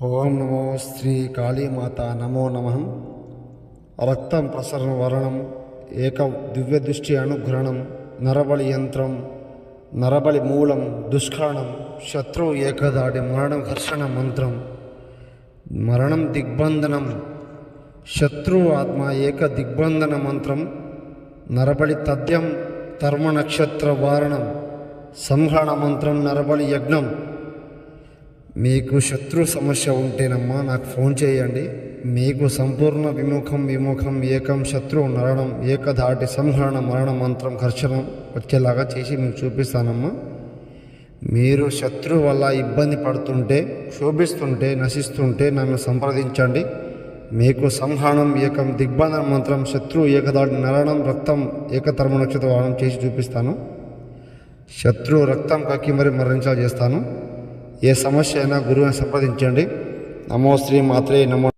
ఓం నమో శ్రీ కాళీమాత నమో నమః. రక్తం ప్రసరణ వరణం ఏక దివ్యదృష్టి అనుగ్రహణం నరబలి యంత్రం నరబలి మూలం దుష్కరణం శత్రువు ఏకదాడి మరణం ఘర్షణ మంత్రం మరణం దిగ్బంధనం శత్రువు ఆత్మ ఏక దిగ్బంధన మంత్రం నరబలి తథ్యం తర్మ నక్షత్ర వారణం సంహరణ మంత్రం నరబలి యజ్ఞం. మీకు శత్రు సమస్య ఉంటేనమ్మా నాకు ఫోన్ చేయండి. మీకు సంపూర్ణ విముఖం ఏకం శత్రు నరణం ఏకధాటి సంహరణ మరణ మంత్రం ఘర్షణం వచ్చేలాగా చేసి మీకు చూపిస్తానమ్మా. మీరు శత్రు వల్ల ఇబ్బంది పడుతుంటే శోభిస్తుంటే నశిస్తుంటే నన్ను సంప్రదించండి. మీకు సంహరణం ఏకం దిగ్బంధన మంత్రం శత్రు ఏకదాటి నరణం రక్తం ఏకతర్మ నక్షత్ర వారణం చేసి చూపిస్తాను. శత్రు రక్తం కక్కి మరి మరణించాలు చేస్తాను. ఏ సమస్య అయినా గురువుని సంప్రదించండి. నమో శ్రీ మాత్రే నమో.